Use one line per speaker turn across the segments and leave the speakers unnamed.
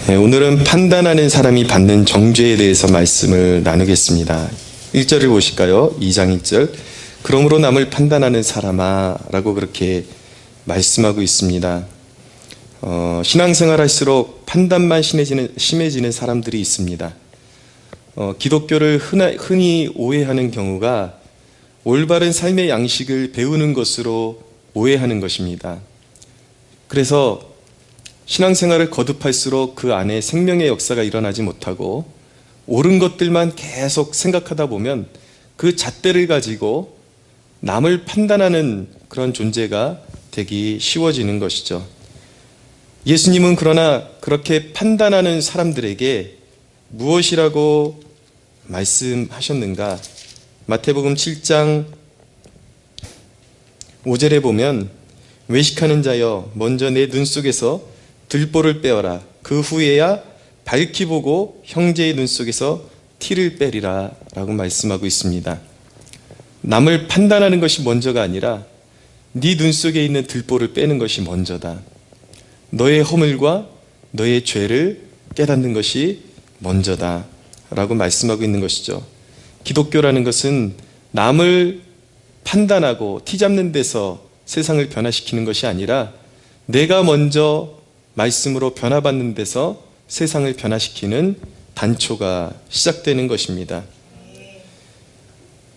네, 오늘은 판단하는 사람이 받는 정죄에 대해서 말씀을 나누겠습니다. 1절을 보실까요? 2장 1절. 그러므로 남을 판단하는 사람아 라고 그렇게 말씀하고 있습니다. 신앙생활 할수록 판단만 심해지는 사람들이 있습니다. 기독교를 흔히 오해하는 경우가 올바른 삶의 양식을 배우는 것으로 오해하는 것입니다. 그래서 신앙생활을 거듭할수록 그 안에 생명의 역사가 일어나지 못하고 옳은 것들만 계속 생각하다 보면 그 잣대를 가지고 남을 판단하는 그런 존재가 되기 쉬워지는 것이죠. 예수님은 그러나 그렇게 판단하는 사람들에게 무엇이라고 말씀하셨는가? 마태복음 7장 5절에 보면 외식하는 자여 먼저 내 눈 속에서 들보를 빼어라. 그 후에야 밝히 보고 형제의 눈 속에서 티를 빼리라 라고 말씀하고 있습니다. 남을 판단하는 것이 먼저가 아니라 네 눈 속에 있는 들보를 빼는 것이 먼저다. 너의 허물과 너의 죄를 깨닫는 것이 먼저다 라고 말씀하고 있는 것이죠. 기독교라는 것은 남을 판단하고 티 잡는 데서 세상을 변화시키는 것이 아니라 내가 먼저 말씀으로 변화받는 데서 세상을 변화시키는 단초가 시작되는 것입니다.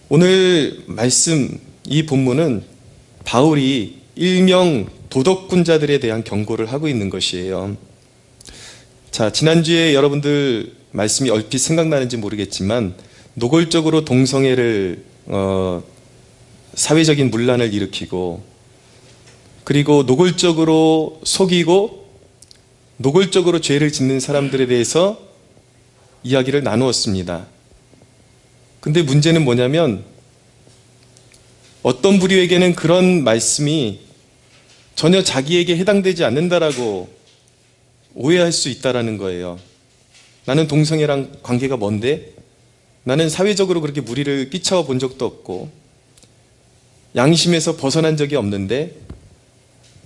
오늘 말씀, 이 본문은 바울이 일명 도덕군자들에 대한 경고를 하고 있는 것이에요. 자, 지난주에 여러분들 말씀이 얼핏 생각나는지 모르겠지만 노골적으로 동성애를 사회적인 문란을 일으키고 그리고 노골적으로 속이고 노골적으로 죄를 짓는 사람들에 대해서 이야기를 나누었습니다. 근데 문제는 뭐냐면 어떤 부류에게는 그런 말씀이 전혀 자기에게 해당되지 않는다라고 오해할 수 있다라는 거예요. 나는 동성애랑 관계가 뭔데? 나는 사회적으로 그렇게 무리를 끼쳐 본 적도 없고 양심에서 벗어난 적이 없는데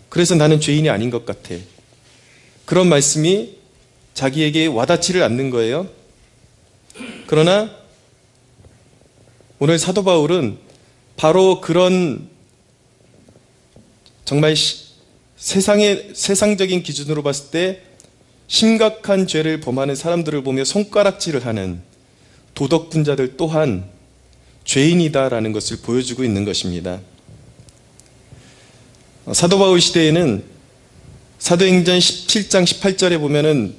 그래서 나는 죄인이 아닌 것 같아. 그런 말씀이 자기에게 와닿지를 않는 거예요. 그러나 오늘 사도 바울은 바로 그런 정말 세상적인 기준으로 봤을 때 심각한 죄를 범하는 사람들을 보며 손가락질을 하는 도덕분자들 또한 죄인이다라는 것을 보여주고 있는 것입니다. 사도 바울 시대에는 사도행전 17장 18절에 보면은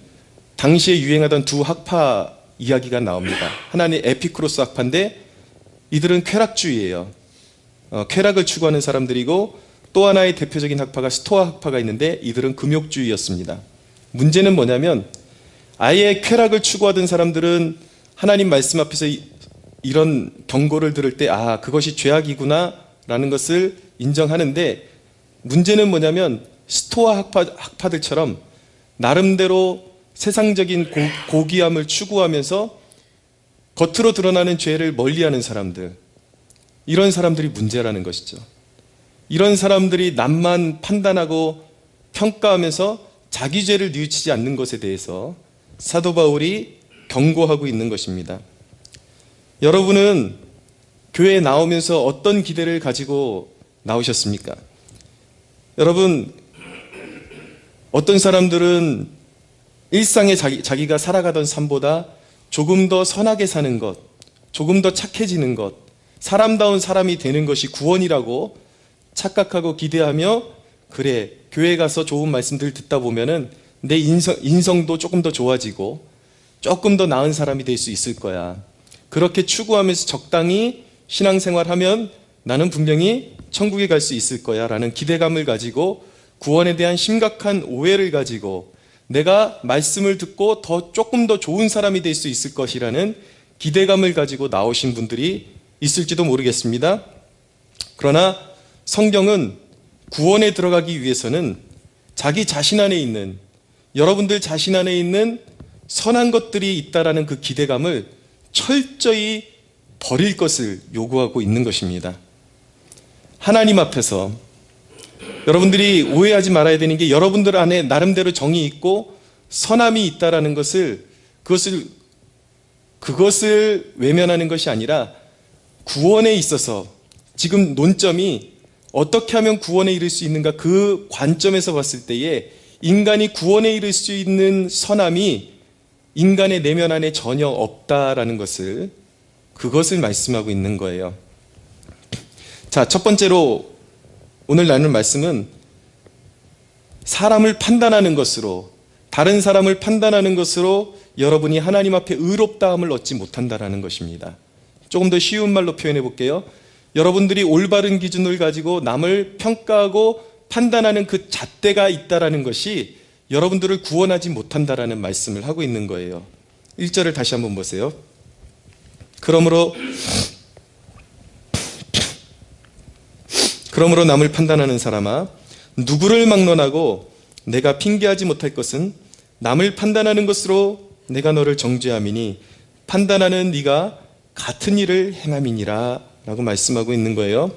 당시에 유행하던 두 학파 이야기가 나옵니다. 하나는 에피쿠로스 학파인데 이들은 쾌락주의예요. 쾌락을 추구하는 사람들이고 또 하나의 대표적인 학파가 스토아 학파가 있는데 이들은 금욕주의였습니다. 문제는 뭐냐면 아예 쾌락을 추구하던 사람들은 하나님 말씀 앞에서 이런 경고를 들을 때 아, 그것이 죄악이구나 라는 것을 인정하는데 문제는 뭐냐면 스토아 학파들처럼 나름대로 세상적인 고귀함을 추구하면서 겉으로 드러나는 죄를 멀리하는 사람들, 이런 사람들이 문제라는 것이죠. 이런 사람들이 남만 판단하고 평가하면서 자기 죄를 뉘우치지 않는 것에 대해서 사도 바울이 경고하고 있는 것입니다. 여러분은 교회에 나오면서 어떤 기대를 가지고 나오셨습니까? 여러분, 어떤 사람들은 일상에 자기가 살아가던 삶보다 조금 더 선하게 사는 것, 조금 더 착해지는 것, 사람다운 사람이 되는 것이 구원이라고 착각하고 기대하며 그래, 교회 가서 좋은 말씀들 듣다 보면은 내 인성도 조금 더 좋아지고 조금 더 나은 사람이 될 수 있을 거야. 그렇게 추구하면서 적당히 신앙생활하면 나는 분명히 천국에 갈 수 있을 거야 라는 기대감을 가지고 구원에 대한 심각한 오해를 가지고 내가 말씀을 듣고 조금 더 좋은 사람이 될 수 있을 것이라는 기대감을 가지고 나오신 분들이 있을지도 모르겠습니다. 그러나 성경은 구원에 들어가기 위해서는 자기 자신 안에 있는, 여러분들 자신 안에 있는 선한 것들이 있다라는 그 기대감을 철저히 버릴 것을 요구하고 있는 것입니다. 하나님 앞에서 여러분들이 오해하지 말아야 되는 게 여러분들 안에 나름대로 정이 있고 선함이 있다라는 그것을 외면하는 것이 아니라 구원에 있어서 지금 논점이 어떻게 하면 구원에 이를 수 있는가, 그 관점에서 봤을 때에 인간이 구원에 이를 수 있는 선함이 인간의 내면 안에 전혀 없다라는 그것을 말씀하고 있는 거예요. 자, 첫 번째로 오늘 나눌 말씀은 사람을 판단하는 것으로, 다른 사람을 판단하는 것으로 여러분이 하나님 앞에 의롭다함을 얻지 못한다라는 것입니다. 조금 더 쉬운 말로 표현해 볼게요. 여러분들이 올바른 기준을 가지고 남을 평가하고 판단하는 그 잣대가 있다라는 것이 여러분들을 구원하지 못한다라는 말씀을 하고 있는 거예요. 1절을 다시 한번 보세요. 그러므로 남을 판단하는 사람아, 누구를 막론하고 내가 핑계하지 못할 것은 남을 판단하는 것으로 내가 너를 정죄함이니 판단하는 네가 같은 일을 행함이니라 라고 말씀하고 있는 거예요.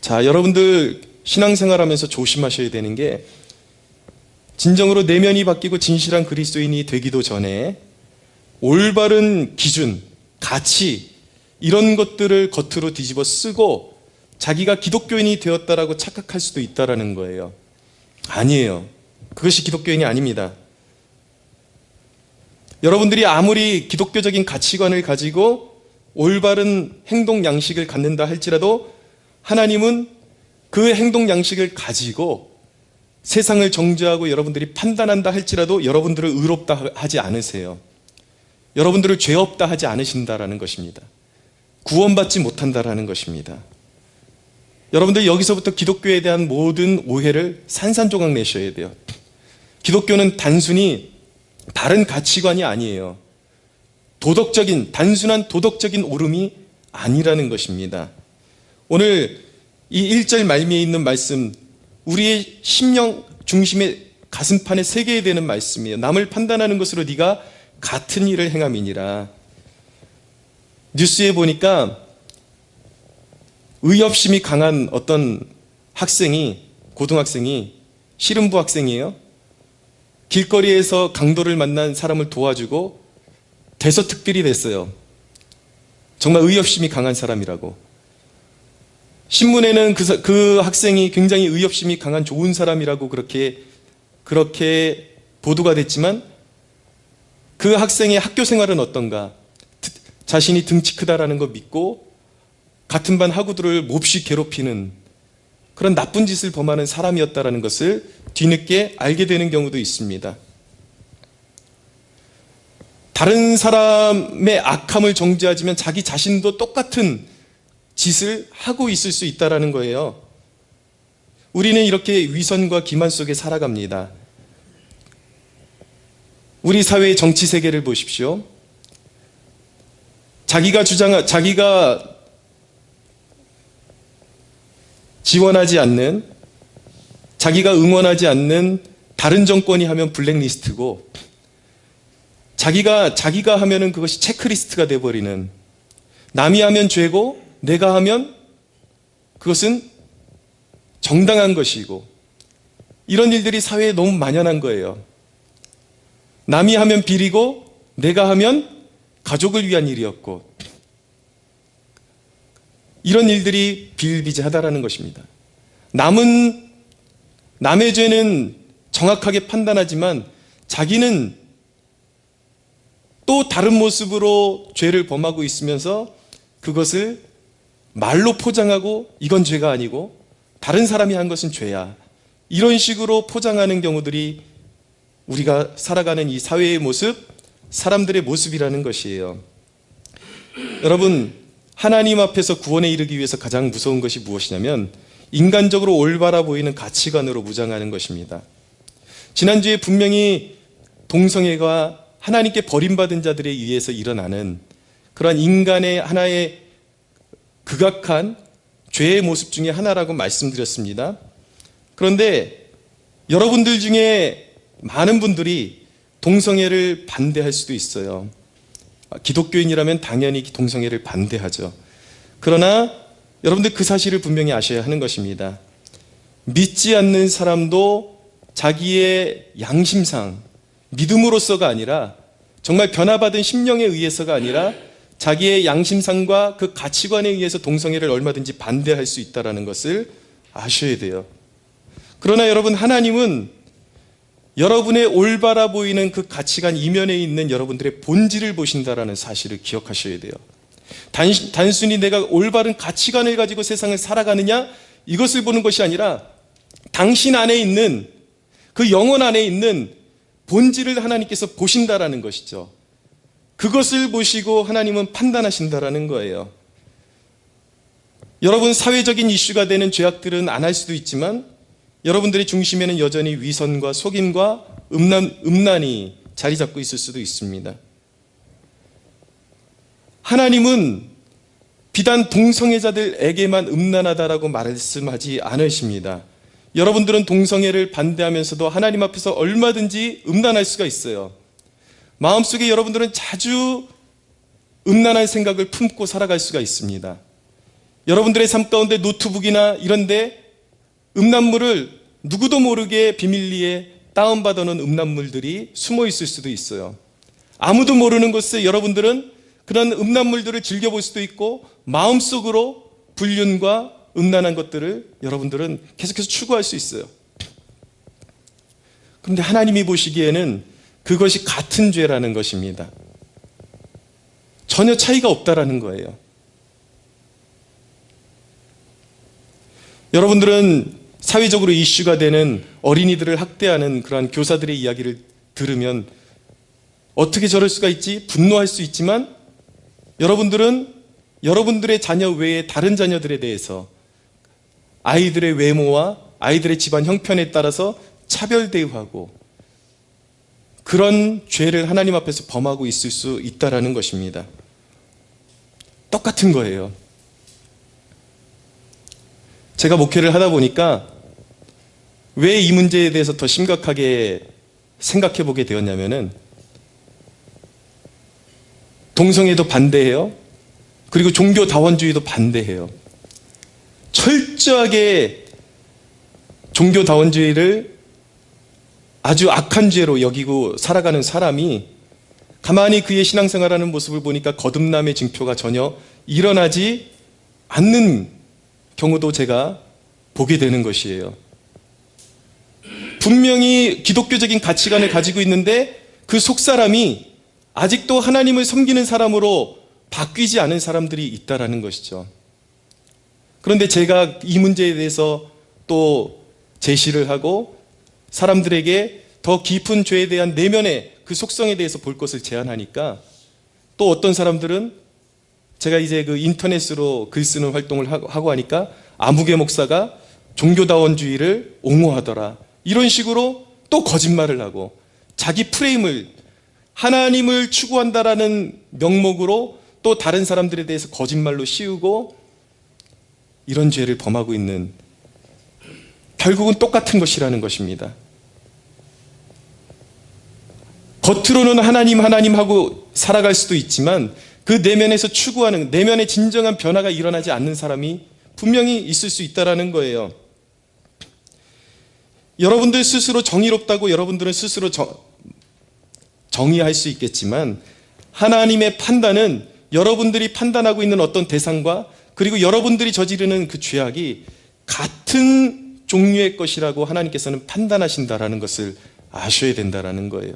자, 여러분들 신앙생활하면서 조심하셔야 되는 게, 진정으로 내면이 바뀌고 진실한 그리스도인이 되기도 전에 올바른 기준, 가치, 이런 것들을 겉으로 뒤집어 쓰고 자기가 기독교인이 되었다라고 착각할 수도 있다라는 거예요. 아니에요. 그것이 기독교인이 아닙니다. 여러분들이 아무리 기독교적인 가치관을 가지고 올바른 행동 양식을 갖는다 할지라도 하나님은 그 행동 양식을 가지고 세상을 정죄하고 여러분들이 판단한다 할지라도 여러분들을 의롭다 하지 않으세요. 여러분들을 죄 없다 하지 않으신다라는 것입니다. 구원받지 못한다라는 것입니다. 여러분들 여기서부터 기독교에 대한 모든 오해를 산산조각 내셔야 돼요. 기독교는 단순히 다른 가치관이 아니에요. 단순한 도덕적인 옳음이 아니라는 것입니다. 오늘 이 1절 말미에 있는 말씀, 우리의 심령 중심의 가슴판에 새겨야 되는 말씀이에요. 남을 판단하는 것으로 네가 같은 일을 행함이니라. 뉴스에 보니까 의협심이 강한 어떤 고등학생이 씨름부 학생이에요. 길거리에서 강도를 만난 사람을 도와주고 대서특필이 됐어요. 정말 의협심이 강한 사람이라고. 신문에는 그 학생이 굉장히 의협심이 강한 좋은 사람이라고 그렇게 보도가 됐지만, 그 학생의 학교 생활은 어떤가? 자신이 등치 크다라는 거 믿고 같은 반 학우들을 몹시 괴롭히는 그런 나쁜 짓을 범하는 사람이었다라는 것을 뒤늦게 알게 되는 경우도 있습니다. 다른 사람의 악함을 정죄하지만 자기 자신도 똑같은 짓을 하고 있을 수 있다는 거예요. 우리는 이렇게 위선과 기만 속에 살아갑니다. 우리 사회의 정치 세계를 보십시오. 자기가 지원하지 않는, 자기가 응원하지 않는 다른 정권이 하면 블랙리스트고, 자기가 하면은 그것이 체크리스트가 돼버리는, 남이 하면 죄고 내가 하면 그것은 정당한 것이고, 이런 일들이 사회에 너무 만연한 거예요. 남이 하면 비리고 내가 하면 가족을 위한 일이었고, 이런 일들이 비일비재하다라는 것입니다. 남의 죄는 정확하게 판단하지만 자기는 또 다른 모습으로 죄를 범하고 있으면서 그것을 말로 포장하고 이건 죄가 아니고 다른 사람이 한 것은 죄야, 이런 식으로 포장하는 경우들이 우리가 살아가는 이 사회의 모습, 사람들의 모습이라는 것이에요. 여러분, 하나님 앞에서 구원에 이르기 위해서 가장 무서운 것이 무엇이냐면 인간적으로 올바라 보이는 가치관으로 무장하는 것입니다. 지난주에 분명히 동성애가 하나님께 버림받은 자들에 의해서 일어나는 그러한 인간의 하나의 극악한 죄의 모습 중에 하나라고 말씀드렸습니다. 그런데 여러분들 중에 많은 분들이 동성애를 반대할 수도 있어요. 기독교인이라면 당연히 동성애를 반대하죠. 그러나 여러분들 그 사실을 분명히 아셔야 하는 것입니다. 믿지 않는 사람도 자기의 양심상 믿음으로서가 아니라 정말 변화받은 심령에 의해서가 아니라 자기의 양심상과 그 가치관에 의해서 동성애를 얼마든지 반대할 수 있다는 것을 아셔야 돼요. 그러나 여러분, 하나님은 여러분의 올바라 보이는 그 가치관 이면에 있는 여러분들의 본질을 보신다는 사실을 기억하셔야 돼요. 단순히 내가 올바른 가치관을 가지고 세상을 살아가느냐, 이것을 보는 것이 아니라 당신 안에 있는 그 영혼 안에 있는 본질을 하나님께서 보신다라는 것이죠. 그것을 보시고 하나님은 판단하신다라는 거예요. 여러분, 사회적인 이슈가 되는 죄악들은 안 할 수도 있지만 여러분들의 중심에는 여전히 위선과 속임과 음란이 자리 잡고 있을 수도 있습니다. 하나님은 비단 동성애자들에게만 음란하다라고 말씀하지 않으십니다. 여러분들은 동성애를 반대하면서도 하나님 앞에서 얼마든지 음란할 수가 있어요. 마음속에 여러분들은 자주 음란한 생각을 품고 살아갈 수가 있습니다. 여러분들의 삶 가운데 노트북이나 이런데 음란물을 누구도 모르게 비밀리에 다운받아 놓은 음란물들이 숨어 있을 수도 있어요. 아무도 모르는 곳에 여러분들은 그런 음란물들을 즐겨볼 수도 있고 마음속으로 불륜과 음란한 것들을 여러분들은 계속해서 추구할 수 있어요. 그런데 하나님이 보시기에는 그것이 같은 죄라는 것입니다. 전혀 차이가 없다라는 거예요. 여러분들은 사회적으로 이슈가 되는 어린이들을 학대하는 그러한 교사들의 이야기를 들으면 어떻게 저럴 수가 있지? 분노할 수 있지만 여러분들은 여러분들의 자녀 외에 다른 자녀들에 대해서 아이들의 외모와 아이들의 집안 형편에 따라서 차별 대우하고 그런 죄를 하나님 앞에서 범하고 있을 수 있다라는 것입니다. 똑같은 거예요. 제가 목회를 하다 보니까 왜 이 문제에 대해서 더 심각하게 생각해 보게 되었냐면은 동성애도 반대해요. 그리고 종교다원주의도 반대해요. 철저하게 종교다원주의를 아주 악한 죄로 여기고 살아가는 사람이 가만히 그의 신앙생활하는 모습을 보니까 거듭남의 징표가 전혀 일어나지 않는 경우도 제가 보게 되는 것이에요. 분명히 기독교적인 가치관을 가지고 있는데 그 속사람이 아직도 하나님을 섬기는 사람으로 바뀌지 않은 사람들이 있다라는 것이죠. 그런데 제가 이 문제에 대해서 또 제시를 하고 사람들에게 더 깊은 죄에 대한 내면의 그 속성에 대해서 볼 것을 제안하니까 또 어떤 사람들은 제가 이제 그 인터넷으로 글 쓰는 활동을 하고 하니까 아무개 목사가 종교다원주의를 옹호하더라, 이런 식으로 또 거짓말을 하고 자기 프레임을 하나님을 추구한다라는 명목으로 또 다른 사람들에 대해서 거짓말로 씌우고 이런 죄를 범하고 있는, 결국은 똑같은 것이라는 것입니다. 겉으로는 하나님 하고 살아갈 수도 있지만 그 내면에서 추구하는, 내면의 진정한 변화가 일어나지 않는 사람이 분명히 있을 수 있다는 거예요. 여러분들 스스로 정의롭다고 여러분들은 스스로 정의할 수 있겠지만 하나님의 판단은 여러분들이 판단하고 있는 어떤 대상과 그리고 여러분들이 저지르는 그 죄악이 같은 종류의 것이라고 하나님께서는 판단하신다라는 것을 아셔야 된다라는 거예요.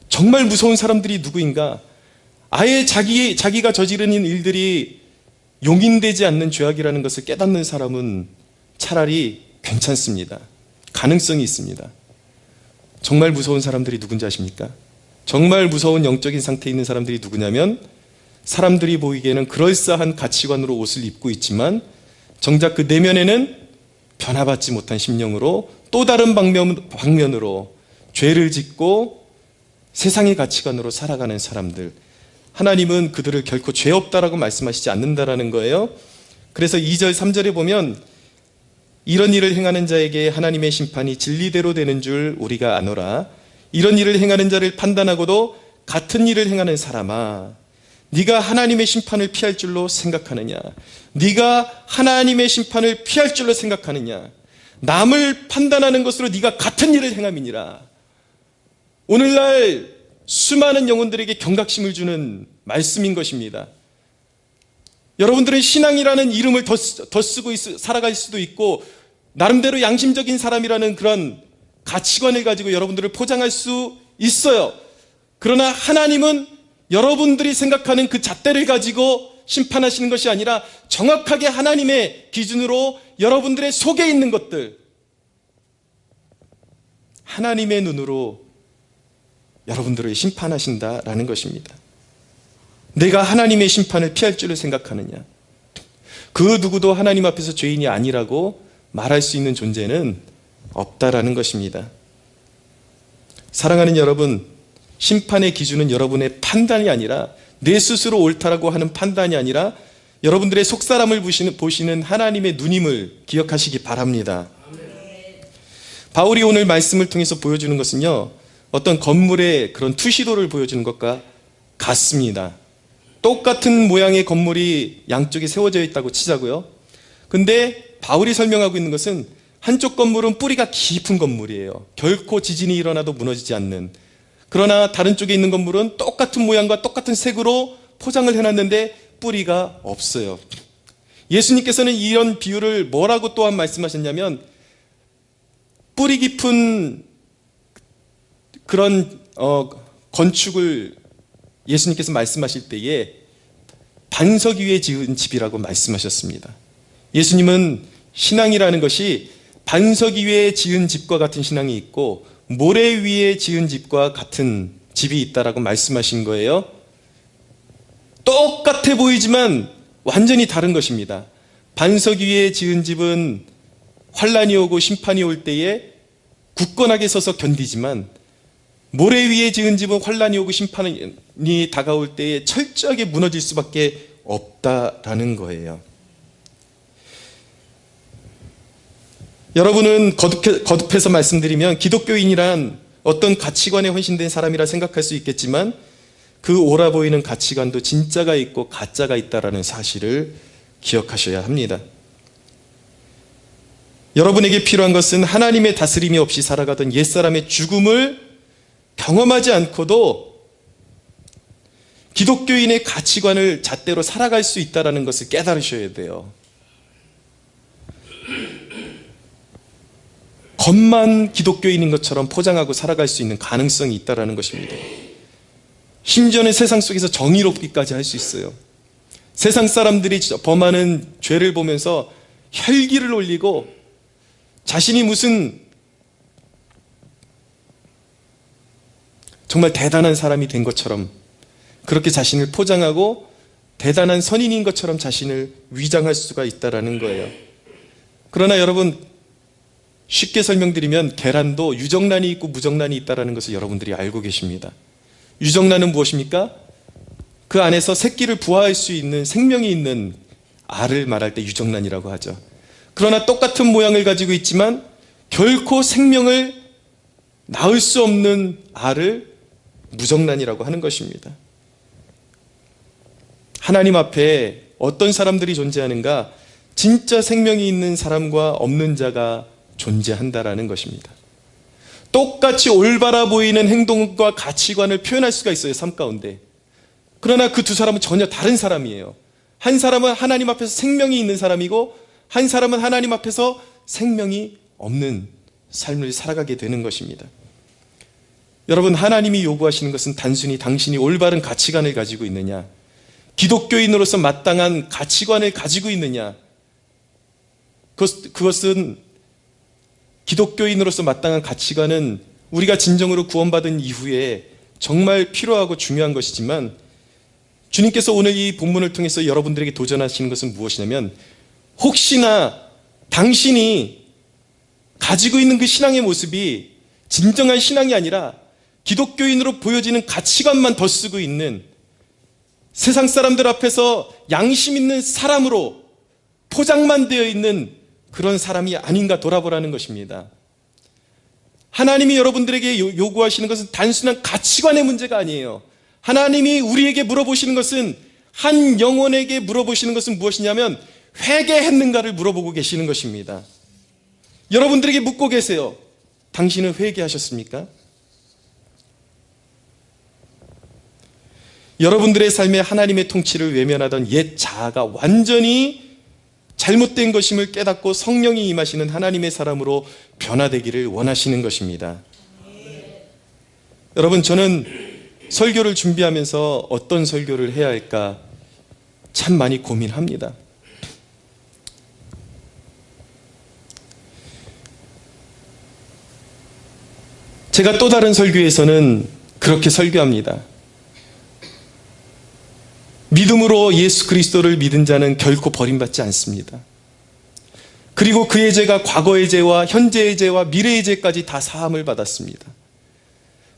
정말 무서운 사람들이 누구인가? 아예 자기가 저지르는 일들이 용인되지 않는 죄악이라는 것을 깨닫는 사람은 차라리 괜찮습니다. 가능성이 있습니다. 정말 무서운 사람들이 누군지 아십니까? 정말 무서운 영적인 상태에 있는 사람들이 누구냐면 사람들이 보이기에는 그럴싸한 가치관으로 옷을 입고 있지만 정작 그 내면에는 변화받지 못한 심령으로 또 다른 방면으로 죄를 짓고 세상의 가치관으로 살아가는 사람들, 하나님은 그들을 결코 죄 없다라고 말씀하시지 않는다라는 거예요. 그래서 2절 3절에 보면 이런 일을 행하는 자에게 하나님의 심판이 진리대로 되는 줄 우리가 아노라. 이런 일을 행하는 자를 판단하고도 같은 일을 행하는 사람아, 네가 하나님의 심판을 피할 줄로 생각하느냐? 네가 하나님의 심판을 피할 줄로 생각하느냐? 남을 판단하는 것으로 네가 같은 일을 행함이니라. 오늘날 수많은 영혼들에게 경각심을 주는 말씀인 것입니다. 여러분들은 신앙이라는 이름을 더 쓰고 살아갈 수도 있고 나름대로 양심적인 사람이라는 그런 가치관을 가지고 여러분들을 포장할 수 있어요. 그러나 하나님은 여러분들이 생각하는 그 잣대를 가지고 심판하시는 것이 아니라 정확하게 하나님의 기준으로 여러분들의 속에 있는 것들, 하나님의 눈으로 여러분들을 심판하신다라는 것입니다. 내가 하나님의 심판을 피할 줄을 생각하느냐? 그 누구도 하나님 앞에서 죄인이 아니라고 말할 수 있는 존재는 없다라는 것입니다. 사랑하는 여러분, 심판의 기준은 여러분의 판단이 아니라 내 스스로 옳다라고 하는 판단이 아니라 여러분들의 속사람을 보시는 하나님의 눈임을 기억하시기 바랍니다. 바울이 오늘 말씀을 통해서 보여주는 것은요, 어떤 건물의 그런 투시도를 보여주는 것과 같습니다. 똑같은 모양의 건물이 양쪽에 세워져 있다고 치자고요. 근데 바울이 설명하고 있는 것은 한쪽 건물은 뿌리가 깊은 건물이에요. 결코 지진이 일어나도 무너지지 않는. 그러나 다른 쪽에 있는 건물은 똑같은 모양과 똑같은 색으로 포장을 해놨는데 뿌리가 없어요. 예수님께서는 이런 비유를 뭐라고 또한 말씀하셨냐면, 뿌리 깊은 그런 건축을 예수님께서 말씀하실 때에 반석 위에 지은 집이라고 말씀하셨습니다. 예수님은 신앙이라는 것이 반석 위에 지은 집과 같은 신앙이 있고 모래 위에 지은 집과 같은 집이 있다라고 말씀하신 거예요. 똑같아 보이지만 완전히 다른 것입니다. 반석 위에 지은 집은 환란이 오고 심판이 올 때에 굳건하게 서서 견디지만, 모래 위에 지은 집은 환란이 오고 심판이 다가올 때에 철저하게 무너질 수밖에 없다라는 거예요. 여러분은 거듭해서 말씀드리면 기독교인이란 어떤 가치관에 헌신된 사람이라 생각할 수 있겠지만, 그 옳아 보이는 가치관도 진짜가 있고 가짜가 있다라는 사실을 기억하셔야 합니다. 여러분에게 필요한 것은 하나님의 다스림이 없이 살아가던 옛사람의 죽음을 경험하지 않고도 기독교인의 가치관을 잣대로 살아갈 수 있다는 것을 깨달으셔야 돼요. 겉만 기독교인인 것처럼 포장하고 살아갈 수 있는 가능성이 있다는 것입니다. 심지어는 세상 속에서 정의롭기까지 할 수 있어요. 세상 사람들이 범하는 죄를 보면서 혈기를 올리고 자신이 무슨 정말 대단한 사람이 된 것처럼 그렇게 자신을 포장하고 대단한 선인인 것처럼 자신을 위장할 수가 있다는 거예요. 그러나 여러분, 쉽게 설명드리면 계란도 유정란이 있고 무정란이 있다는 것을 여러분들이 알고 계십니다. 유정란은 무엇입니까? 그 안에서 새끼를 부화할 수 있는 생명이 있는 알을 말할 때 유정란이라고 하죠. 그러나 똑같은 모양을 가지고 있지만 결코 생명을 낳을 수 없는 알을 무정란이라고 하는 것입니다. 하나님 앞에 어떤 사람들이 존재하는가? 진짜 생명이 있는 사람과 없는 자가 존재한다라는 것입니다. 똑같이 올바라 보이는 행동과 가치관을 표현할 수가 있어요, 삶 가운데. 그러나 그 두 사람은 전혀 다른 사람이에요. 한 사람은 하나님 앞에서 생명이 있는 사람이고 한 사람은 하나님 앞에서 생명이 없는 삶을 살아가게 되는 것입니다. 여러분, 하나님이 요구하시는 것은 단순히 당신이 올바른 가치관을 가지고 있느냐, 기독교인으로서 마땅한 가치관을 가지고 있느냐, 그것은 기독교인으로서 마땅한 가치관은 우리가 진정으로 구원받은 이후에 정말 필요하고 중요한 것이지만, 주님께서 오늘 이 본문을 통해서 여러분들에게 도전하시는 것은 무엇이냐면, 혹시나 당신이 가지고 있는 그 신앙의 모습이 진정한 신앙이 아니라 기독교인으로 보여지는 가치관만 더 쓰고 있는, 세상 사람들 앞에서 양심 있는 사람으로 포장만 되어 있는 그런 사람이 아닌가 돌아보라는 것입니다. 하나님이 여러분들에게 요구하시는 것은 단순한 가치관의 문제가 아니에요. 하나님이 우리에게 물어보시는 것은, 한 영혼에게 물어보시는 것은 무엇이냐면 회개했는가를 물어보고 계시는 것입니다. 여러분들에게 묻고 계세요. 당신은 회개하셨습니까? 여러분들의 삶에 하나님의 통치를 외면하던 옛 자아가 완전히 잘못된 것임을 깨닫고 성령이 임하시는 하나님의 사람으로 변화되기를 원하시는 것입니다. 여러분, 저는 설교를 준비하면서 어떤 설교를 해야 할까 참 많이 고민합니다. 제가 또 다른 설교에서는 그렇게 설교합니다. 믿음으로 예수 그리스도를 믿은 자는 결코 버림받지 않습니다. 그리고 그의 죄가 과거의 죄와 현재의 죄와 미래의 죄까지 다 사함을 받았습니다.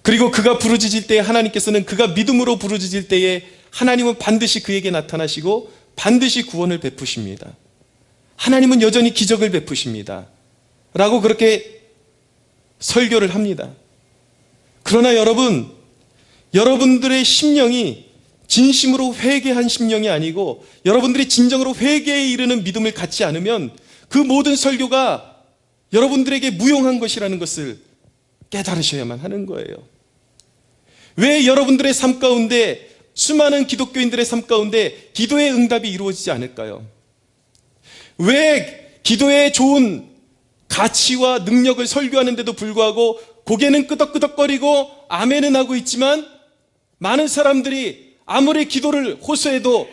그리고 그가 부르짖을 때에 하나님께서는 그가 믿음으로 부르짖을 때에 하나님은 반드시 그에게 나타나시고 반드시 구원을 베푸십니다. 하나님은 여전히 기적을 베푸십니다. 라고 그렇게 설교를 합니다. 그러나 여러분, 여러분들의 심령이 진심으로 회개한 심령이 아니고 여러분들이 진정으로 회개에 이르는 믿음을 갖지 않으면 그 모든 설교가 여러분들에게 무용한 것이라는 것을 깨달으셔야만 하는 거예요. 왜 여러분들의 삶 가운데, 수많은 기독교인들의 삶 가운데 기도의 응답이 이루어지지 않을까요? 왜 기도의 좋은 가치와 능력을 설교하는데도 불구하고 고개는 끄덕끄덕거리고 아멘은 하고 있지만 많은 사람들이 아무리 기도를 호소해도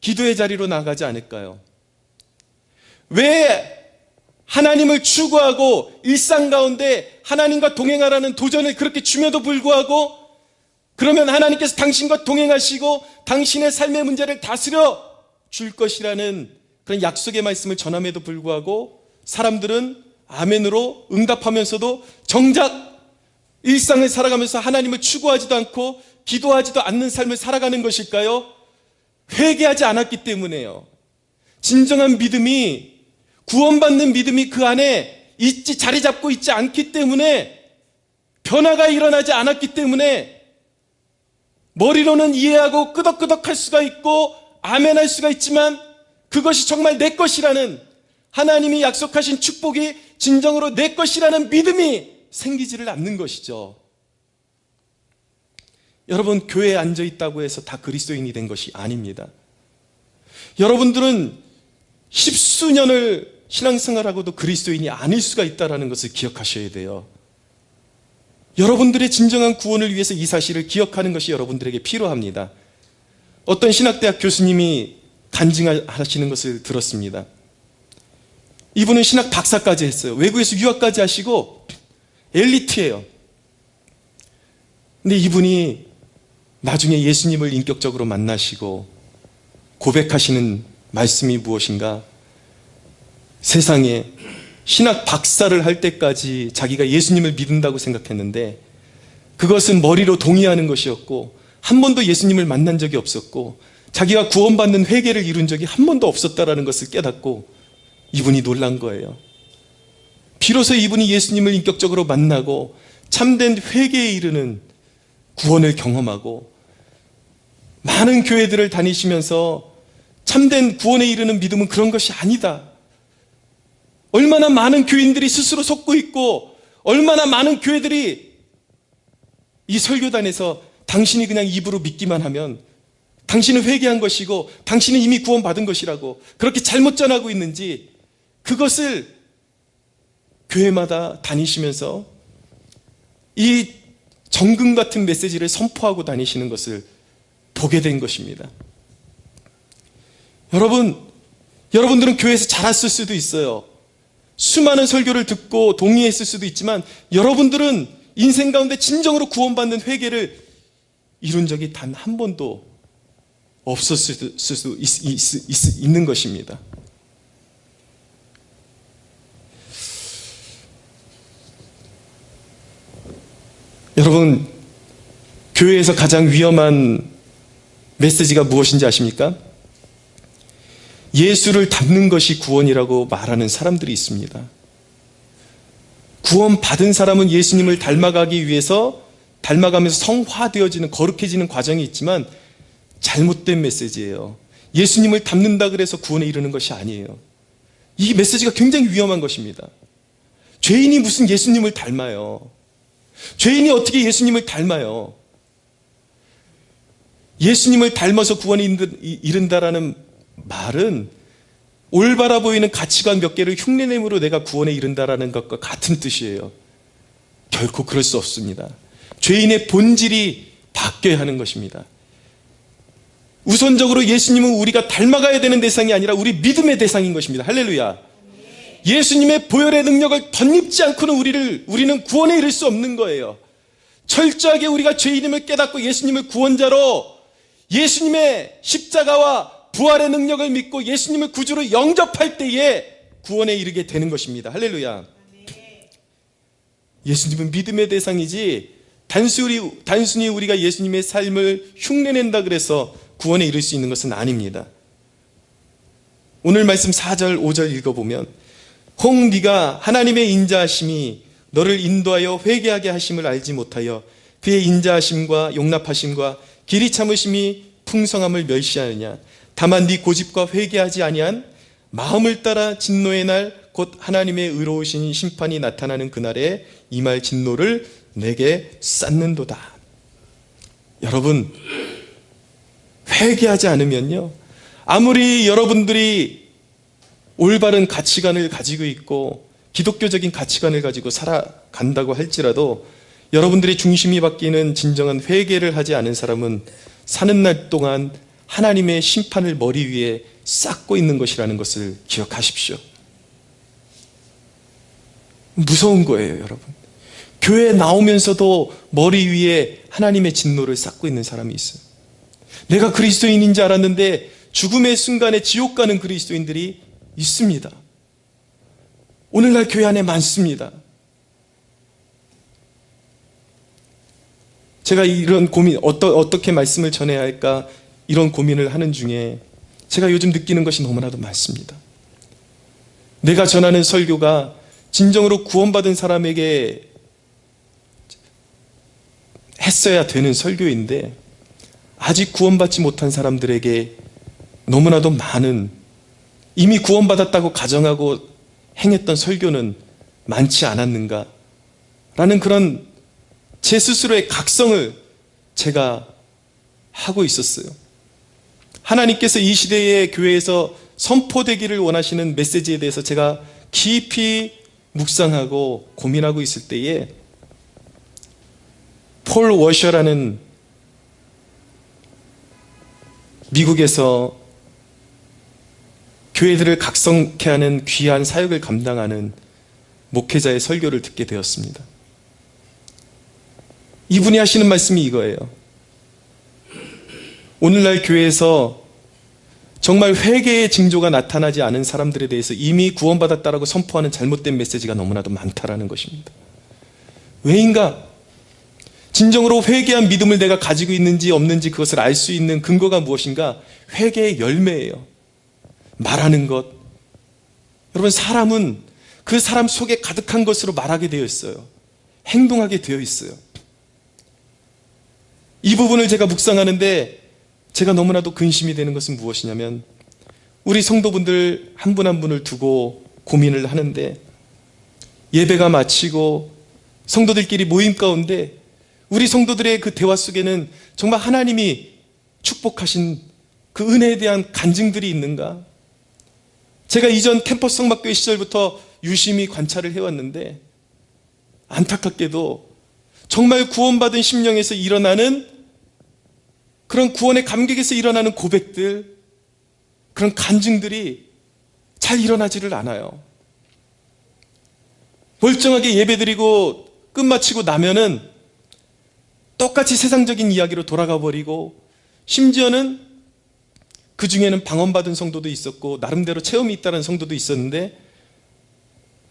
기도의 자리로 나가지 않을까요? 왜 하나님을 추구하고 일상 가운데 하나님과 동행하라는 도전을 그렇게 주면도 불구하고 그러면 하나님께서 당신과 동행하시고 당신의 삶의 문제를 다스려 줄 것이라는 그런 약속의 말씀을 전함에도 불구하고 사람들은 아멘으로 응답하면서도 정작 일상을 살아가면서 하나님을 추구하지도 않고 기도하지도 않는 삶을 살아가는 것일까요? 회개하지 않았기 때문에요. 진정한 믿음이, 구원받는 믿음이 그 안에 자리 잡고 있지 않기 때문에, 변화가 일어나지 않았기 때문에 머리로는 이해하고 끄덕끄덕할 수가 있고 아멘할 수가 있지만 그것이 정말 내 것이라는, 하나님이 약속하신 축복이 진정으로 내 것이라는 믿음이 생기지를 않는 것이죠. 여러분, 교회에 앉아 있다고 해서 다 그리스도인이 된 것이 아닙니다. 여러분들은 십수년을 신앙생활하고도 그리스도인이 아닐 수가 있다는 것을 기억하셔야 돼요. 여러분들의 진정한 구원을 위해서 이 사실을 기억하는 것이 여러분들에게 필요합니다. 어떤 신학대학 교수님이 간증하시는 것을 들었습니다. 이분은 신학 박사까지 했어요. 외국에서 유학까지 하시고 엘리트예요. 근데 이분이 나중에 예수님을 인격적으로 만나시고 고백하시는 말씀이 무엇인가? 세상에 신학 박사를 할 때까지 자기가 예수님을 믿는다고 생각했는데 그것은 머리로 동의하는 것이었고 한 번도 예수님을 만난 적이 없었고 자기가 구원받는 회개를 이룬 적이 한 번도 없었다라는 것을 깨닫고 이분이 놀란 거예요. 비로소 이분이 예수님을 인격적으로 만나고 참된 회개에 이르는 구원을 경험하고 많은 교회들을 다니시면서 참된 구원에 이르는 믿음은 그런 것이 아니다. 얼마나 많은 교인들이 스스로 속고 있고 얼마나 많은 교회들이 이 설교단에서 당신이 그냥 입으로 믿기만 하면 당신은 회개한 것이고 당신은 이미 구원받은 것이라고 그렇게 잘못 전하고 있는지, 그것을 교회마다 다니시면서 이 정금 같은 메시지를 선포하고 다니시는 것을 보게 된 것입니다. 여러분들은 교회에서 자랐을 수도 있어요. 수많은 설교를 듣고 동의했을 수도 있지만 여러분들은 인생 가운데 진정으로 구원받는 회개를 이룬 적이 단 한 번도 없었을 수 있는 것입니다. 여러분, 교회에서 가장 위험한 메시지가 무엇인지 아십니까? 예수를 닮는 것이 구원이라고 말하는 사람들이 있습니다. 구원받은 사람은 예수님을 닮아가기 위해서 닮아가면서 성화되어지는, 거룩해지는 과정이 있지만 잘못된 메시지예요. 예수님을 닮는다 그래서 구원에 이르는 것이 아니에요. 이 메시지가 굉장히 위험한 것입니다. 죄인이 무슨 예수님을 닮아요? 죄인이 어떻게 예수님을 닮아요? 예수님을 닮아서 구원에 이른다라는 말은 올바라 보이는 가치관 몇 개를 흉내냄으로 내가 구원에 이른다라는 것과 같은 뜻이에요. 결코 그럴 수 없습니다. 죄인의 본질이 바뀌어야 하는 것입니다. 우선적으로 예수님은 우리가 닮아가야 되는 대상이 아니라 우리 믿음의 대상인 것입니다. 할렐루야. 예수님의 보혈의 능력을 덧입지 않고는 우리는 구원에 이를 수 없는 거예요. 철저하게 우리가 죄인임을 깨닫고 예수님을 구원자로, 예수님의 십자가와 부활의 능력을 믿고 예수님을 구주로 영접할 때에 구원에 이르게 되는 것입니다. 할렐루야. 예수님은 믿음의 대상이지 단순히 우리가 예수님의 삶을 흉내낸다 그래서 구원에 이를 수 있는 것은 아닙니다. 오늘 말씀 4절 5절 읽어보면, 혹 네가 하나님의 인자하심이 너를 인도하여 회개하게 하심을 알지 못하여 그의 인자하심과 용납하심과 길이 참으심이 풍성함을 멸시하느냐. 다만 네 고집과 회개하지 아니한 마음을 따라 진노의 날 곧 하나님의 의로우신 심판이 나타나는 그날에 임할 진노를 내게 쌓는도다. 여러분, 회개하지 않으면요, 아무리 여러분들이 올바른 가치관을 가지고 있고 기독교적인 가치관을 가지고 살아간다고 할지라도 여러분들의 중심이 바뀌는 진정한 회개를 하지 않은 사람은 사는 날 동안 하나님의 심판을 머리 위에 쌓고 있는 것이라는 것을 기억하십시오. 무서운 거예요, 여러분. 교회에 나오면서도 머리 위에 하나님의 진노를 쌓고 있는 사람이 있어요. 내가 그리스도인인 줄 알았는데 죽음의 순간에 지옥 가는 그리스도인들이 있습니다. 오늘날 교회 안에 많습니다. 제가 이런 고민, 어떻게 말씀을 전해야 할까, 이런 고민을 하는 중에 제가 요즘 느끼는 것이 너무나도 많습니다. 내가 전하는 설교가 진정으로 구원받은 사람에게 했어야 되는 설교인데 아직 구원받지 못한 사람들에게 너무나도 많은, 이미 구원받았다고 가정하고 행했던 설교는 많지 않았는가 라는 그런 제 스스로의 각성을 제가 하고 있었어요. 하나님께서 이 시대의 교회에서 선포되기를 원하시는 메시지에 대해서 제가 깊이 묵상하고 고민하고 있을 때에 폴 워셔라는 미국에서 교회들을 각성케 하는 귀한 사역을 감당하는 목회자의 설교를 듣게 되었습니다. 이분이 하시는 말씀이 이거예요. 오늘날 교회에서 정말 회개의 징조가 나타나지 않은 사람들에 대해서 이미 구원받았다라고 선포하는 잘못된 메시지가 너무나도 많다라는 것입니다. 왜인가? 진정으로 회개한 믿음을 내가 가지고 있는지 없는지 그것을 알 수 있는 근거가 무엇인가? 회개의 열매예요. 말하는 것. 여러분, 사람은 그 사람 속에 가득한 것으로 말하게 되어 있어요. 행동하게 되어 있어요. 이 부분을 제가 묵상하는데 제가 너무나도 근심이 되는 것은 무엇이냐면, 우리 성도분들 한 분 한 분을 두고 고민을 하는데, 예배가 마치고 성도들끼리 모임 가운데 우리 성도들의 그 대화 속에는 정말 하나님이 축복하신 그 은혜에 대한 간증들이 있는가? 제가 이전 캠퍼스 성막교회 시절부터 유심히 관찰을 해왔는데 안타깝게도 정말 구원받은 심령에서 일어나는 그런 구원의 감격에서 일어나는 고백들, 그런 간증들이 잘 일어나지를 않아요. 멀쩡하게 예배드리고 끝마치고 나면은 똑같이 세상적인 이야기로 돌아가 버리고, 심지어는 그 중에는 방언받은 성도도 있었고 나름대로 체험이 있다는 성도도 있었는데,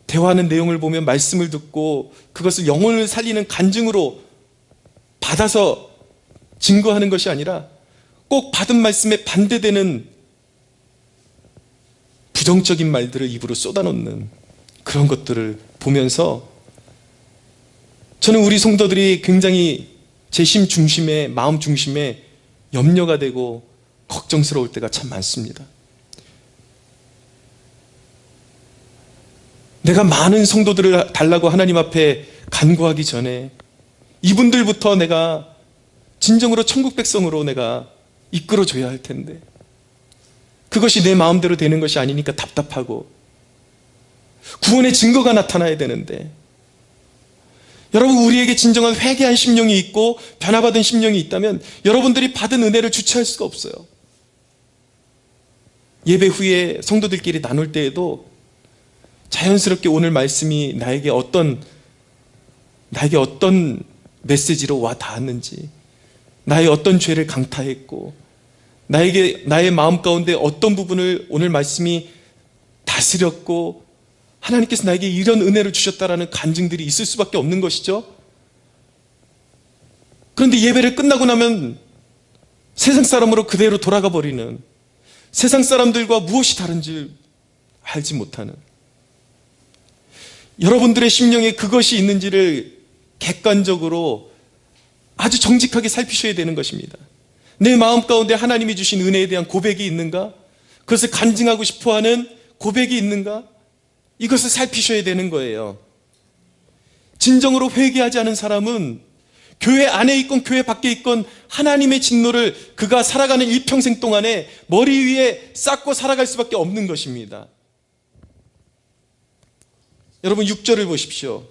대화하는 내용을 보면 말씀을 듣고 그것을 영혼을 살리는 간증으로 받아서 증거하는 것이 아니라 꼭 받은 말씀에 반대되는 부정적인 말들을 입으로 쏟아놓는 그런 것들을 보면서 저는 우리 성도들이 굉장히 제 심 중심에, 마음 중심에 염려가 되고 걱정스러울 때가 참 많습니다. 내가 많은 성도들을 달라고 하나님 앞에 간구하기 전에 이분들부터 내가 진정으로 천국 백성으로 내가 이끌어줘야 할 텐데 그것이 내 마음대로 되는 것이 아니니까 답답하고 구원의 증거가 나타나야 되는데 여러분 우리에게 진정한 회개한 심령이 있고 변화받은 심령이 있다면 여러분들이 받은 은혜를 주체할 수가 없어요. 예배 후에 성도들끼리 나눌 때에도 자연스럽게 오늘 말씀이 나에게 어떤 메시지로 와 닿았는지 나의 어떤 죄를 강타했고 나의 마음 가운데 어떤 부분을 오늘 말씀이 다스렸고 하나님께서 나에게 이런 은혜를 주셨다라는 간증들이 있을 수밖에 없는 것이죠. 그런데 예배를 끝나고 나면 세상 사람으로 그대로 돌아가 버리는, 세상 사람들과 무엇이 다른지 알지 못하는, 여러분들의 심령에 그것이 있는지를 객관적으로 아주 정직하게 살피셔야 되는 것입니다. 내 마음 가운데 하나님이 주신 은혜에 대한 고백이 있는가? 그것을 간증하고 싶어하는 고백이 있는가? 이것을 살피셔야 되는 거예요. 진정으로 회개하지 않은 사람은 교회 안에 있건 교회 밖에 있건 하나님의 진노를 그가 살아가는 일평생 동안에 머리 위에 쌓고 살아갈 수밖에 없는 것입니다. 여러분 6절을 보십시오.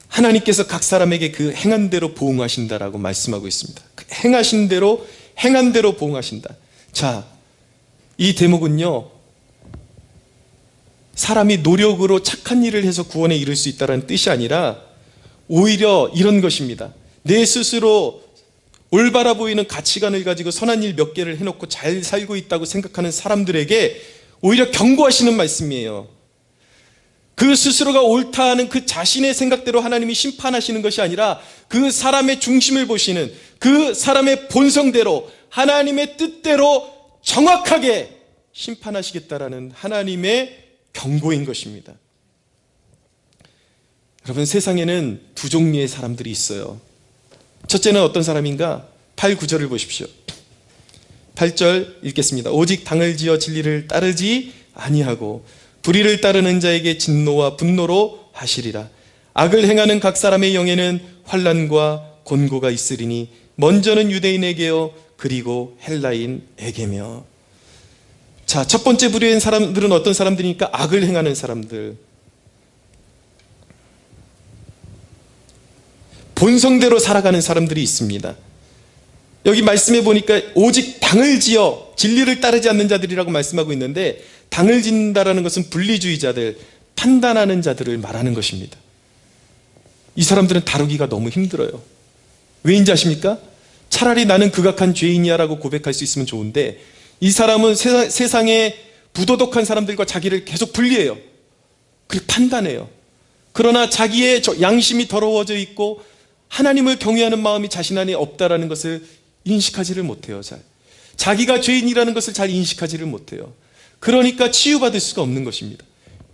하나님께서 각 사람에게 그 행한 대로 보응하신다라고 말씀하고 있습니다. 그 행한 대로 보응하신다. 자, 이 대목은요, 사람이 노력으로 착한 일을 해서 구원에 이를 수 있다는 뜻이 아니라 오히려 이런 것입니다. 내 스스로 올바라 보이는 가치관을 가지고 선한 일 몇 개를 해놓고 잘 살고 있다고 생각하는 사람들에게 오히려 경고하시는 말씀이에요. 그 스스로가 옳다 하는 그 자신의 생각대로 하나님이 심판하시는 것이 아니라 그 사람의 중심을 보시는, 그 사람의 본성대로 하나님의 뜻대로 정확하게 심판하시겠다라는 하나님의 경고인 것입니다. 여러분, 세상에는 두 종류의 사람들이 있어요. 첫째는 어떤 사람인가? 8, 9절을 보십시오. 8절 읽겠습니다. 오직 당을 지어 진리를 따르지 아니하고 불의를 따르는 자에게 진노와 분노로 하시리라. 악을 행하는 각 사람의 영에는 환난과 곤고가 있으리니 먼저는 유대인에게요 그리고 헬라인에게며. 자, 첫 번째 부류의 사람들은 어떤 사람들이니까? 악을 행하는 사람들, 본성대로 살아가는 사람들이 있습니다. 여기 말씀해 보니까 오직 당을 지어 진리를 따르지 않는 자들이라고 말씀하고 있는데, 당을 짓는다라는 것은 분리주의자들, 판단하는 자들을 말하는 것입니다. 이 사람들은 다루기가 너무 힘들어요. 왜인지 아십니까? 차라리 나는 극악한 죄인이야 라고 고백할 수 있으면 좋은데, 이 사람은 세상에 부도덕한 사람들과 자기를 계속 분리해요. 그리고 판단해요. 그러나 자기의 양심이 더러워져 있고 하나님을 경외하는 마음이 자신 안에 없다라는 것을 인식하지를 못해요. 자기가 죄인이라는 것을 잘 인식하지를 못해요. 그러니까 치유받을 수가 없는 것입니다.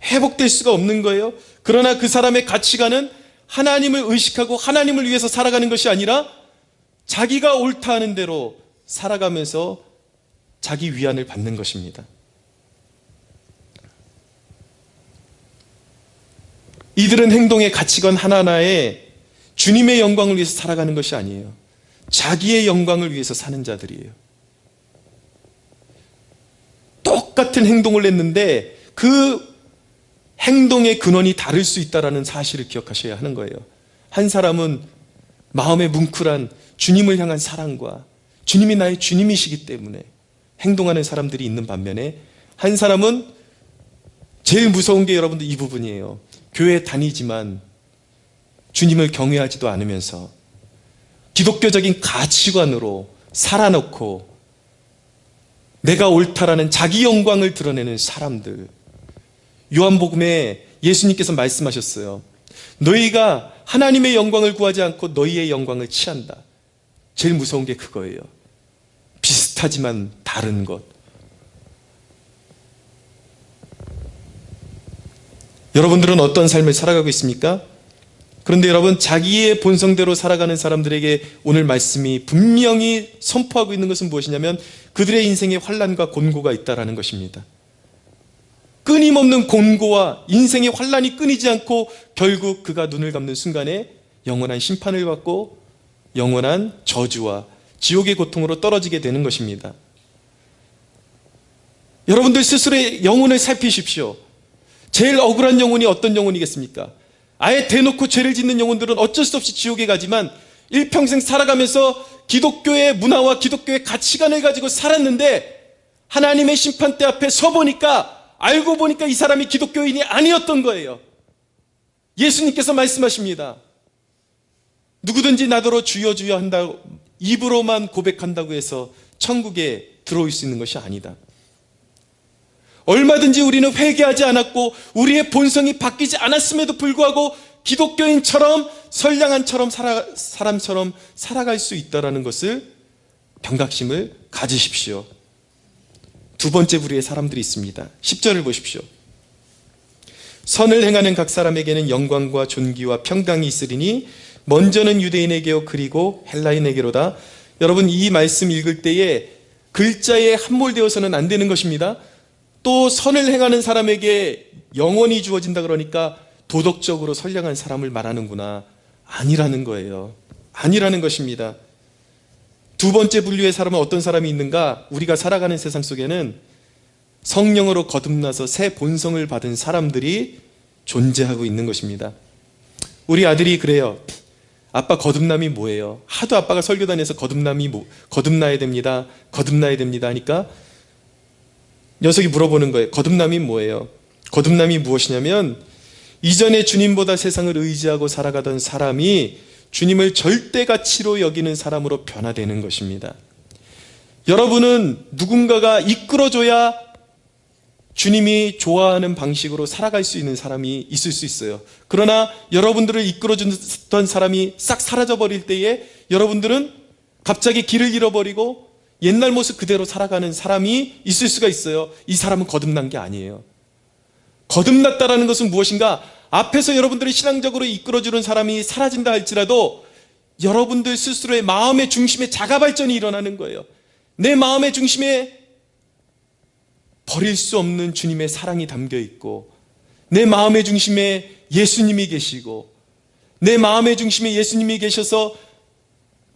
회복될 수가 없는 거예요. 그러나 그 사람의 가치관은 하나님을 의식하고 하나님을 위해서 살아가는 것이 아니라 자기가 옳다 하는 대로 살아가면서 자기 위안을 받는 것입니다. 이들은 행동의 가치관 하나하나에 주님의 영광을 위해서 살아가는 것이 아니에요. 자기의 영광을 위해서 사는 자들이에요. 똑같은 행동을 했는데 그 행동의 근원이 다를 수 있다는 사실을 기억하셔야 하는 거예요. 한 사람은 마음에 뭉클한 주님을 향한 사랑과 주님이 나의 주님이시기 때문에 행동하는 사람들이 있는 반면에, 한 사람은 제일 무서운 게 여러분들 이 부분이에요. 교회 다니지만 주님을 경외하지도 않으면서 기독교적인 가치관으로 살아놓고 내가 옳다라는 자기 영광을 드러내는 사람들. 요한복음에 예수님께서 말씀하셨어요. 너희가 하나님의 영광을 구하지 않고 너희의 영광을 취한다. 제일 무서운 게 그거예요. 비슷하지만 다른 것. 여러분들은 어떤 삶을 살아가고 있습니까? 그런데 여러분, 자기의 본성대로 살아가는 사람들에게 오늘 말씀이 분명히 선포하고 있는 것은 무엇이냐면 그들의 인생에 환난과 곤고가 있다는 것입니다. 끊임없는 곤고와 인생의 환난이 끊이지 않고 결국 그가 눈을 감는 순간에 영원한 심판을 받고 영원한 저주와 지옥의 고통으로 떨어지게 되는 것입니다. 여러분들 스스로의 영혼을 살피십시오. 제일 억울한 영혼이 어떤 영혼이겠습니까? 아예 대놓고 죄를 짓는 영혼들은 어쩔 수 없이 지옥에 가지만 일평생 살아가면서 기독교의 문화와 기독교의 가치관을 가지고 살았는데 하나님의 심판대 앞에 서보니까 알고 보니까 이 사람이 기독교인이 아니었던 거예요. 예수님께서 말씀하십니다. 누구든지 나더러 주여 주여 한다고 입으로만 고백한다고 해서 천국에 들어올 수 있는 것이 아니다. 얼마든지 우리는 회개하지 않았고 우리의 본성이 바뀌지 않았음에도 불구하고 기독교인처럼 선량한 사람처럼 살아갈 수 있다는 것을 경각심을 가지십시오. 두 번째 부류의 사람들이 있습니다. 10절을 보십시오. 선을 행하는 각 사람에게는 영광과 존귀와 평강이 있으리니 먼저는 유대인에게요 그리고 헬라인에게로다. 여러분 이 말씀 읽을 때에 글자에 함몰되어서는 안 되는 것입니다. 또 선을 행하는 사람에게 영원히 주어진다 그러니까 도덕적으로 선량한 사람을 말하는구나. 아니라는 거예요. 아니라는 것입니다. 두 번째 분류의 사람은 어떤 사람이 있는가? 우리가 살아가는 세상 속에는 성령으로 거듭나서 새 본성을 받은 사람들이 존재하고 있는 것입니다. 우리 아들이 그래요. 아빠 거듭남이 뭐예요? 하도 아빠가 설교 다녀서 거듭나야 됩니다. 거듭나야 됩니다 하니까 녀석이 물어보는 거예요. 거듭남이 뭐예요? 거듭남이 무엇이냐면 이전에 주님보다 세상을 의지하고 살아가던 사람이 주님을 절대 가치로 여기는 사람으로 변화되는 것입니다. 여러분은 누군가가 이끌어줘야 주님이 좋아하는 방식으로 살아갈 수 있는 사람이 있을 수 있어요. 그러나 여러분들을 이끌어주던 사람이 싹 사라져버릴 때에 여러분들은 갑자기 길을 잃어버리고 옛날 모습 그대로 살아가는 사람이 있을 수가 있어요. 이 사람은 거듭난 게 아니에요. 거듭났다라는 것은 무엇인가? 앞에서 여러분들을 신앙적으로 이끌어주는 사람이 사라진다 할지라도 여러분들 스스로의 마음의 중심에 자가 발전이 일어나는 거예요. 내 마음의 중심에 버릴 수 없는 주님의 사랑이 담겨 있고 내 마음의 중심에 예수님이 계시고 내 마음의 중심에 예수님이 계셔서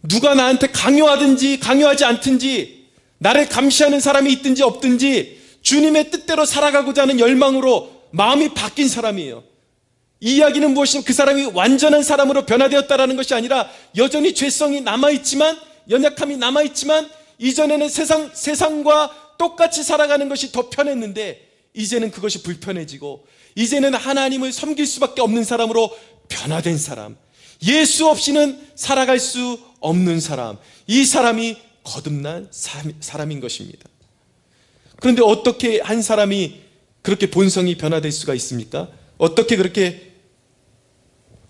누가 나한테 강요하든지 강요하지 않든지 나를 감시하는 사람이 있든지 없든지 주님의 뜻대로 살아가고자 하는 열망으로 마음이 바뀐 사람이에요. 이 이야기는 무엇이냐면 그 사람이 완전한 사람으로 변화되었다는 것이 아니라 여전히 죄성이 남아있지만 연약함이 남아있지만 이전에는 세상과 똑같이 살아가는 것이 더 편했는데 이제는 그것이 불편해지고 이제는 하나님을 섬길 수밖에 없는 사람으로 변화된 사람, 예수 없이는 살아갈 수 없는 사람, 이 사람이 거듭난 사람인 것입니다. 그런데 어떻게 한 사람이 그렇게 본성이 변화될 수가 있습니까? 어떻게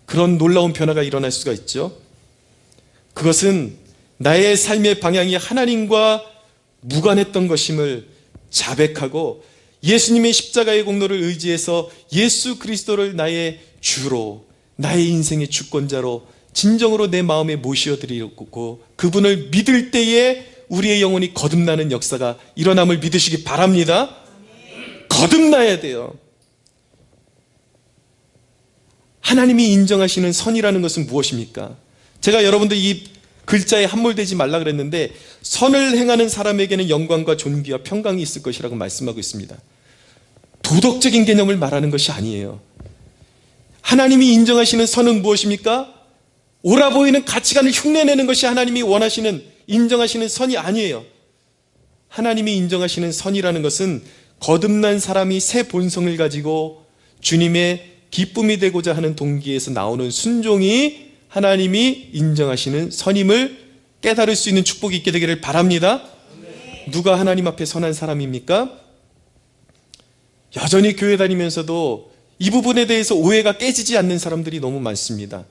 그런 놀라운 변화가 일어날 수가 있죠? 그것은 나의 삶의 방향이 하나님과 무관했던 것임을 자백하고 예수님의 십자가의 공로를 의지해서 예수 그리스도를 나의 주로, 나의 인생의 주권자로 진정으로 내 마음에 모셔드리고 그분을 믿을 때에 우리의 영혼이 거듭나는 역사가 일어남을 믿으시기 바랍니다. 거듭나야 돼요. 하나님이 인정하시는 선이라는 것은 무엇입니까? 제가 여러분들 이 글자에 함몰되지 말라 그랬는데 선을 행하는 사람에게는 영광과 존귀와 평강이 있을 것이라고 말씀하고 있습니다. 도덕적인 개념을 말하는 것이 아니에요. 하나님이 인정하시는 선은 무엇입니까? 옳아 보이는 가치관을 흉내내는 것이 하나님이 원하시는 인정하시는 선이 아니에요. 하나님이 인정하시는 선이라는 것은 거듭난 사람이 새 본성을 가지고 주님의 기쁨이 되고자 하는 동기에서 나오는 순종이 하나님이 인정하시는 선임을 깨달을 수 있는 축복이 있게 되기를 바랍니다. 누가 하나님 앞에 선한 사람입니까? 여전히 교회 다니면서도 이 부분에 대해서 오해가 깨지지 않는 사람들이 너무 많습니다.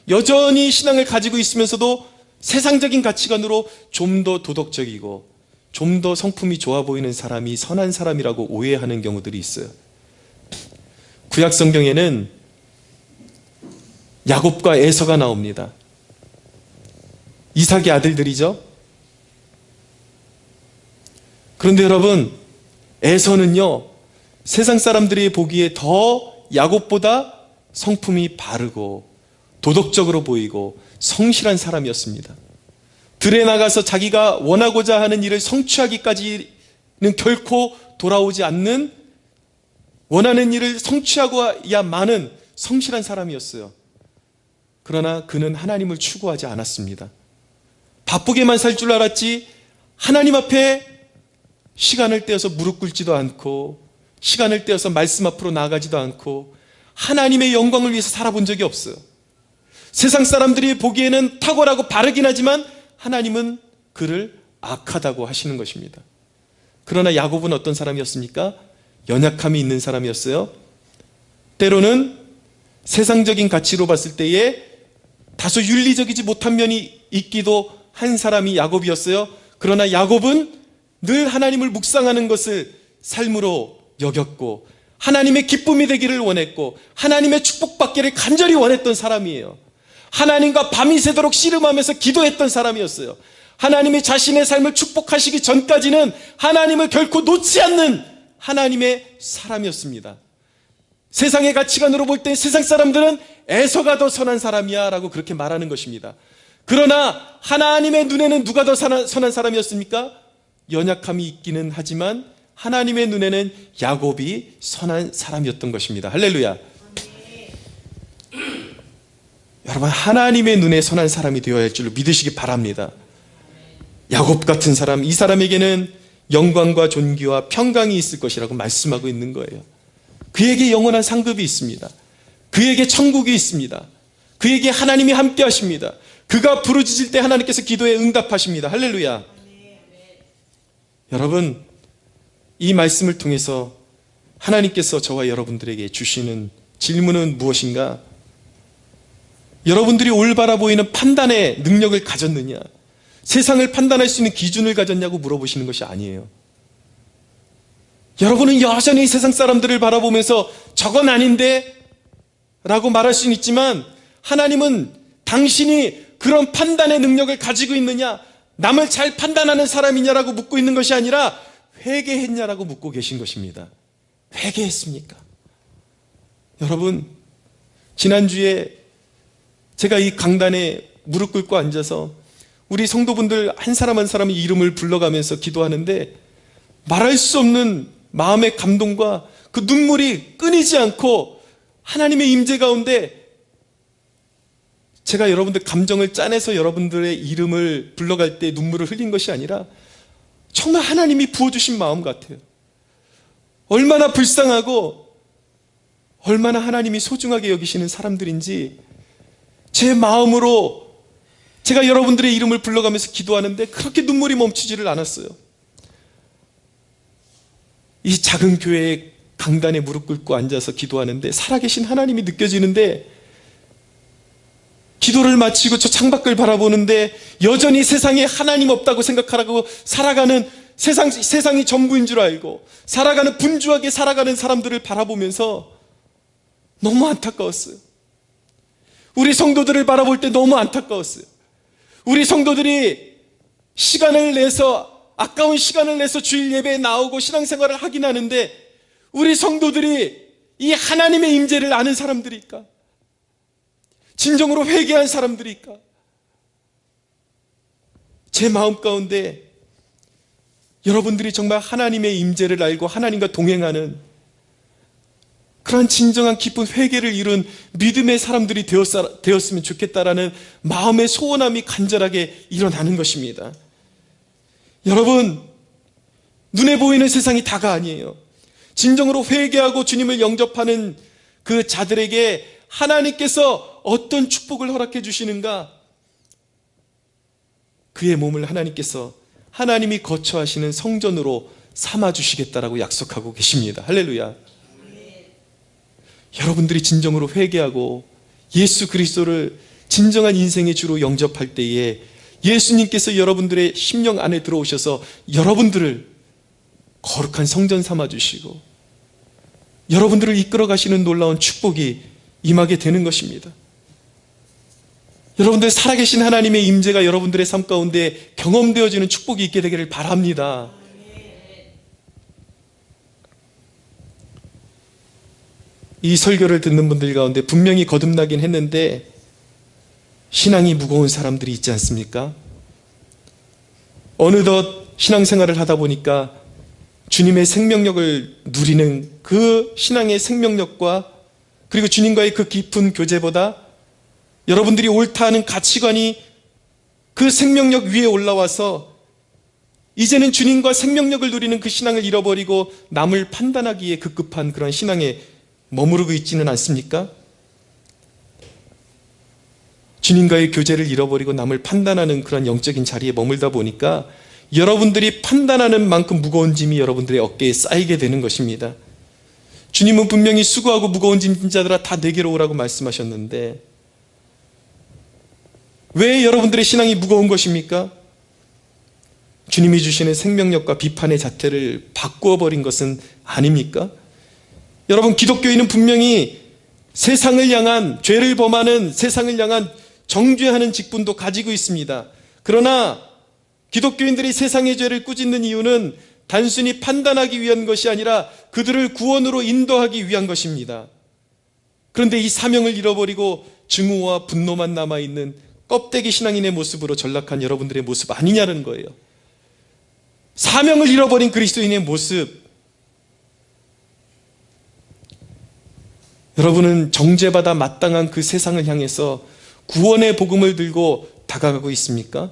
여전히 신앙을 가지고 있으면서도 세상적인 가치관으로 좀 더 도덕적이고 좀 더 성품이 좋아 보이는 사람이 선한 사람이라고 오해하는 경우들이 있어요. 구약 성경에는 야곱과 에서가 나옵니다. 이삭의 아들들이죠. 그런데 여러분, 에서는요, 세상 사람들이 보기에 더 야곱보다 성품이 바르고 도덕적으로 보이고 성실한 사람이었습니다. 들에 나가서 자기가 원하고자 하는 일을 성취하기까지는 결코 돌아오지 않는, 원하는 일을 성취하고야만은 성실한 사람이었어요. 그러나 그는 하나님을 추구하지 않았습니다. 바쁘게만 살 줄 알았지 하나님 앞에 시간을 떼어서 무릎 꿇지도 않고 시간을 떼어서 말씀 앞으로 나아가지도 않고 하나님의 영광을 위해서 살아본 적이 없어요. 세상 사람들이 보기에는 탁월하고 바르긴 하지만 하나님은 그를 악하다고 하시는 것입니다. 그러나 야곱은 어떤 사람이었습니까? 연약함이 있는 사람이었어요. 때로는 세상적인 가치로 봤을 때에 다소 윤리적이지 못한 면이 있기도 한 사람이 야곱이었어요. 그러나 야곱은 늘 하나님을 묵상하는 것을 삶으로 여겼고 하나님의 기쁨이 되기를 원했고 하나님의 축복받기를 간절히 원했던 사람이에요. 하나님과 밤이 새도록 씨름하면서 기도했던 사람이었어요. 하나님이 자신의 삶을 축복하시기 전까지는 하나님을 결코 놓지 않는 하나님의 사람이었습니다. 세상의 가치관으로 볼 때 세상 사람들은 에서가 더 선한 사람이야 라고 그렇게 말하는 것입니다. 그러나 하나님의 눈에는 누가 더 선한 사람이었습니까? 연약함이 있기는 하지만 하나님의 눈에는 야곱이 선한 사람이었던 것입니다. 할렐루야. 여러분, 하나님의 눈에 선한 사람이 되어야 할 줄로 믿으시기 바랍니다. 야곱 같은 사람, 이 사람에게는 영광과 존귀와 평강이 있을 것이라고 말씀하고 있는 거예요. 그에게 영원한 상급이 있습니다. 그에게 천국이 있습니다. 그에게 하나님이 함께 하십니다. 그가 부르짖을 때 하나님께서 기도에 응답하십니다. 할렐루야. 여러분, 이 말씀을 통해서 하나님께서 저와 여러분들에게 주시는 질문은 무엇인가? 여러분들이 올바라 보이는 판단의 능력을 가졌느냐? 세상을 판단할 수 있는 기준을 가졌냐고 물어보시는 것이 아니에요. 여러분은 여전히 세상 사람들을 바라보면서 저건 아닌데? 라고 말할 수는 있지만 하나님은 당신이 그런 판단의 능력을 가지고 있느냐? 남을 잘 판단하는 사람이냐라고 묻고 있는 것이 아니라 회개했냐라고 묻고 계신 것입니다. 회개했습니까? 여러분, 지난주에 제가 이 강단에 무릎 꿇고 앉아서 우리 성도분들 한 사람 한 사람의 이름을 불러가면서 기도하는데 말할 수 없는 마음의 감동과 그 눈물이 끊이지 않고 하나님의 임재 가운데 제가 여러분들 감정을 짜내서 여러분들의 이름을 불러갈 때 눈물을 흘린 것이 아니라 정말 하나님이 부어주신 마음 같아요. 얼마나 불쌍하고 얼마나 하나님이 소중하게 여기시는 사람들인지 제 마음으로 제가 여러분들의 이름을 불러가면서 기도하는데 그렇게 눈물이 멈추지를 않았어요. 이 작은 교회의 강단에 무릎 꿇고 앉아서 기도하는데 살아계신 하나님이 느껴지는데 기도를 마치고 저 창밖을 바라보는데 여전히 세상에 하나님 없다고 생각하라고 살아가는 세상이 전부인 줄 알고 살아가는 분주하게 살아가는 사람들을 바라보면서 너무 안타까웠어요. 우리 성도들을 바라볼 때 너무 안타까웠어요. 우리 성도들이 시간을 내서 아까운 시간을 내서 주일 예배에 나오고 신앙생활을 하긴 하는데 우리 성도들이 이 하나님의 임재를 아는 사람들일까? 진정으로 회개한 사람들일까? 제 마음 가운데 여러분들이 정말 하나님의 임재를 알고 하나님과 동행하는 그런 진정한 깊은 회개를 이룬 믿음의 사람들이 되었으면 좋겠다라는 마음의 소원함이 간절하게 일어나는 것입니다. 여러분, 눈에 보이는 세상이 다가 아니에요. 진정으로 회개하고 주님을 영접하는 그 자들에게 하나님께서 어떤 축복을 허락해 주시는가? 그의 몸을 하나님께서 하나님이 거처하시는 성전으로 삼아 주시겠다라고 약속하고 계십니다. 할렐루야. 여러분들이 진정으로 회개하고 예수 그리스도를 진정한 인생의 주로 영접할 때에 예수님께서 여러분들의 심령 안에 들어오셔서 여러분들을 거룩한 성전 삼아 주시고 여러분들을 이끌어 가시는 놀라운 축복이 임하게 되는 것입니다. 여러분들 살아계신 하나님의 임재가 여러분들의 삶 가운데 경험되어지는 축복이 있게 되기를 바랍니다. 이 설교를 듣는 분들 가운데 분명히 거듭나긴 했는데 신앙이 무거운 사람들이 있지 않습니까? 어느덧 신앙생활을 하다 보니까 주님의 생명력을 누리는 그 신앙의 생명력과 그리고 주님과의 그 깊은 교제보다 여러분들이 옳다 하는 가치관이 그 생명력 위에 올라와서 이제는 주님과 생명력을 누리는 그 신앙을 잃어버리고 남을 판단하기에 급급한 그런 신앙에 머무르고 있지는 않습니까? 주님과의 교제를 잃어버리고 남을 판단하는 그런 영적인 자리에 머물다 보니까 여러분들이 판단하는 만큼 무거운 짐이 여러분들의 어깨에 쌓이게 되는 것입니다. 주님은 분명히 수고하고 무거운 짐진 자들아 다 내게로 오라고 말씀하셨는데 왜 여러분들의 신앙이 무거운 것입니까? 주님이 주시는 생명력과 비판의 자태를 바꾸어 버린 것은 아닙니까? 여러분, 기독교인은 분명히 세상을 향한, 죄를 범하는 세상을 향한 정죄하는 직분도 가지고 있습니다. 그러나 기독교인들이 세상의 죄를 꾸짖는 이유는 단순히 판단하기 위한 것이 아니라 그들을 구원으로 인도하기 위한 것입니다. 그런데 이 사명을 잃어버리고 증오와 분노만 남아있는 껍데기 신앙인의 모습으로 전락한 여러분들의 모습 아니냐는 거예요. 사명을 잃어버린 그리스도인의 모습. 여러분은 정죄받아 마땅한 그 세상을 향해서 구원의 복음을 들고 다가가고 있습니까?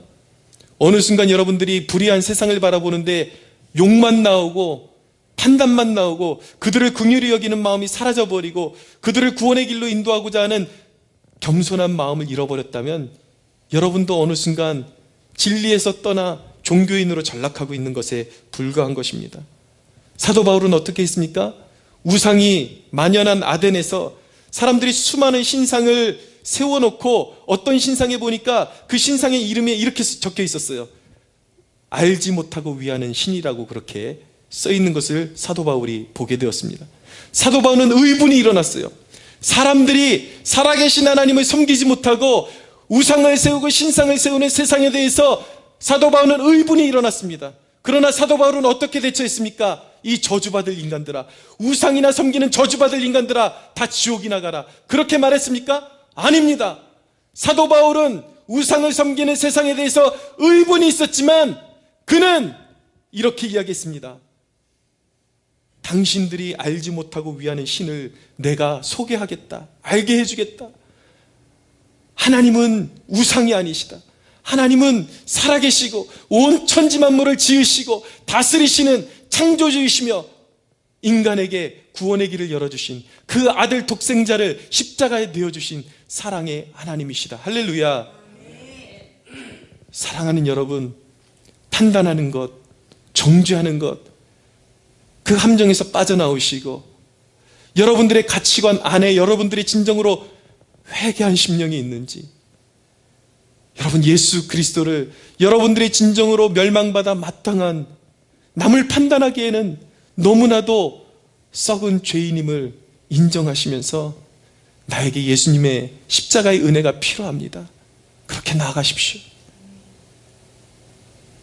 어느 순간 여러분들이 불의한 세상을 바라보는데 욕만 나오고 판단만 나오고 그들을 긍휼히 여기는 마음이 사라져버리고 그들을 구원의 길로 인도하고자 하는 겸손한 마음을 잃어버렸다면 여러분도 어느 순간 진리에서 떠나 종교인으로 전락하고 있는 것에 불과한 것입니다. 사도 바울은 어떻게 했습니까? 우상이 만연한 아덴에서 사람들이 수많은 신상을 세워놓고 어떤 신상에 보니까 그 신상의 이름에 이렇게 적혀 있었어요. 알지 못하고 위하는 신이라고 그렇게 써 있는 것을 사도 바울이 보게 되었습니다. 사도 바울은 의분이 일어났어요. 사람들이 살아계신 하나님을 섬기지 못하고 우상을 세우고 신상을 세우는 세상에 대해서 사도 바울은 의분이 일어났습니다. 그러나 사도 바울은 어떻게 대처했습니까? 이 저주받을 인간들아, 우상이나 섬기는 저주받을 인간들아, 다 지옥이나 가라, 그렇게 말했습니까? 아닙니다. 사도 바울은 우상을 섬기는 세상에 대해서 의분이 있었지만 그는 이렇게 이야기했습니다. 당신들이 알지 못하고 위하는 신을 내가 소개하겠다, 알게 해주겠다. 하나님은 우상이 아니시다. 하나님은 살아계시고 온 천지 만물을 지으시고 다스리시는 창조주이시며 인간에게 구원의 길을 열어주신 그 아들 독생자를 십자가에 내어주신 사랑의 하나님이시다. 할렐루야. 사랑하는 여러분, 판단하는 것, 정죄하는 것, 그 함정에서 빠져나오시고 여러분들의 가치관 안에 여러분들이 진정으로 회개한 심령이 있는지, 여러분 예수 그리스도를 여러분들이 진정으로 멸망받아 마땅한, 남을 판단하기에는 너무나도 썩은 죄인임을 인정하시면서 나에게 예수님의 십자가의 은혜가 필요합니다, 그렇게 나아가십시오.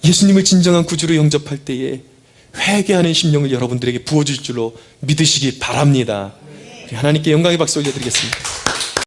예수님을 진정한 구주로 영접할 때에 회개하는 심령을 여러분들에게 부어줄 줄로 믿으시기 바랍니다. 하나님께 영광의 박수 올려드리겠습니다.